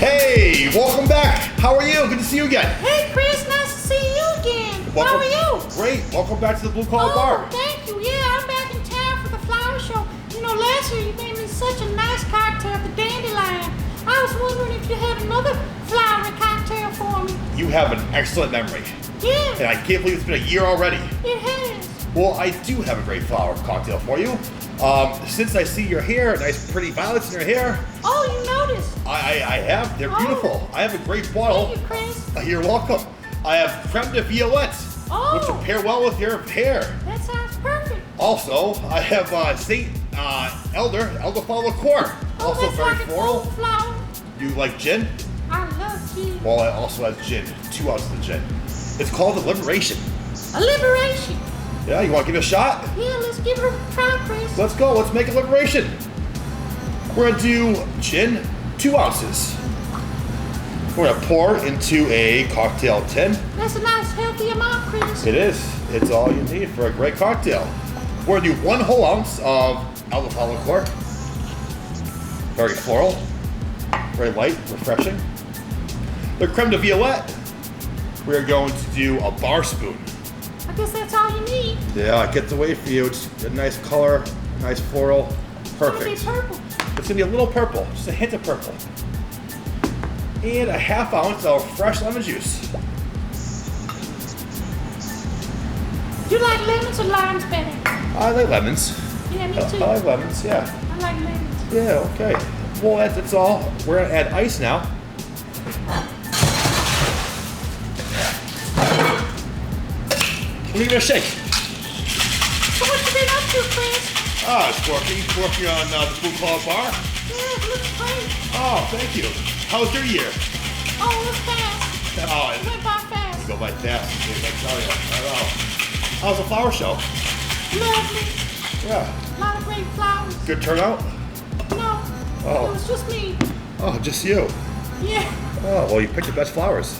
Hey, welcome back. How are you? Good to see you again. Hey, Chris, nice to see you again. How are you? Great. Welcome back to the Blue Collar Bar. Thank you. Yeah, I'm back in town for the flower show. You know, last year you made me such a nice cocktail, the dandelion. I was wondering if you had another flowery cocktail for me. You have an excellent memory. Yeah. And I can't believe it's been a year already. It has. Well, I do have a great flower cocktail for you. Since I see your hair, nice pretty violets in your hair. Oh, you noticed? I have. They're beautiful. I have a great bottle. Thank you, Chris. You're welcome. I have Crème de Violette, which will pair well with your hair. That sounds perfect. Also, I have Elderflower Liqueur. Also that's very like floral. A cold flower. You like gin? I love gin. Well, I also have gin, 2 ounces of gin. It's called the Liberation. A liberation. Yeah, you want to give it a shot? Yeah, let's give it a try, Chris. Let's go. Let's make a Liberation. We're going to do gin, 2 ounces. We're going to pour into a cocktail tin. That's a nice healthy amount, Chris. It is. It's all you need for a great cocktail. We're going to do 1 whole ounce of Elderflower Liqueur. Very floral. Very light, refreshing. The Crème de Violette, we're going to do a bar spoon. I guess that's all you need. Yeah, it gets away for you. It's a nice color, nice floral. Perfect. It's gonna be purple. It's gonna be a little purple, just a hint of purple. And a ½ ounce of fresh lemon juice. You like lemons or limes better? I like lemons. Yeah, me too. I like lemons, yeah. I like lemons. Yeah, okay. Well, that's all. We're gonna add ice now. We'll give it a shake. So what you been up to, Chris? It's working on the Blue Collar Bar. Yeah, it looks great. Oh, thank you. How was your year? Oh, it was fast. Oh, It went by fast. go by fast. I tell you. I know. How's the flower show? Lovely. Yeah. A lot of great flowers. Good turnout? No, Oh. it was just me. Oh, just you. Yeah. Oh, well, you picked the best flowers.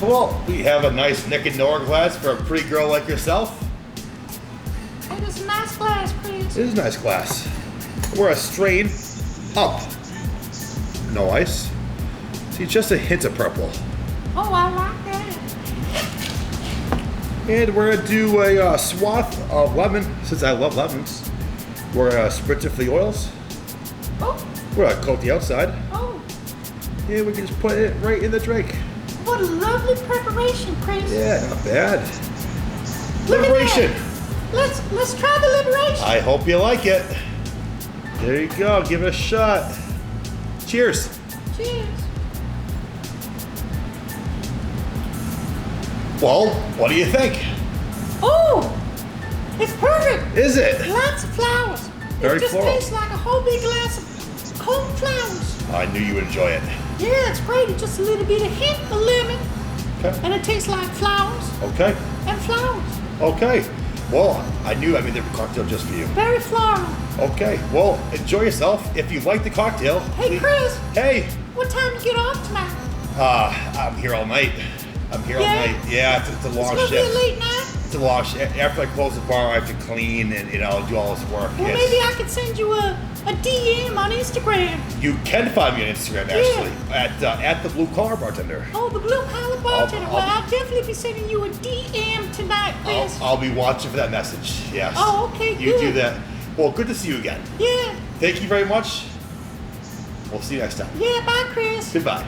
Well, we have a nice Nick and Nora glass for a pretty girl like yourself. It is a nice glass, Chris. It is a nice glass. We're a strain up. No ice. See, just a hint of purple. Oh, I like that. And we're gonna do a swath of lemon, since I love lemons. We're gonna spritz it for the oils. Oh, We're gonna coat the outside. oh. And we can just put it right in the drink. What a lovely preparation, Chris. Yeah, not bad. Look at Liberation. that. Let's try the liberation. I hope you like it. There you go. Give it a shot. Cheers. Cheers. Well, what do you think? Oh, it's perfect. Is it? Lots of flowers. Very it just floral. tastes like a whole big glass of cold flowers. I knew you would enjoy it. Yeah, it's great. It's just a little bit of hint of lemon, Okay. and it tastes like flowers Okay. and flowers. Okay. Well, I knew I made the cocktail just for you. Very floral. Okay. Well, enjoy yourself. If you like the cocktail. Hey, please- Chris. Hey. What time you get off tonight? I'm here all night. I'm here all Yeah? night. Yeah, it's a It's long gonna be a shift. late night. It's a long shift. After I close the bar, I have to clean and do all this work. Well, Yes. maybe I could send you a DM on Instagram. You can find me on Instagram actually at the Blue Collar Bartender. Oh, the blue collar bartender. I'll- Well, I'll definitely be sending you a DM tonight, Chris. I'll be watching for that message. Yes. Oh, okay, You do good. that. Well, good to see you again. Yeah. Thank you very much. We'll see you next time. Yeah, bye, Chris. Goodbye.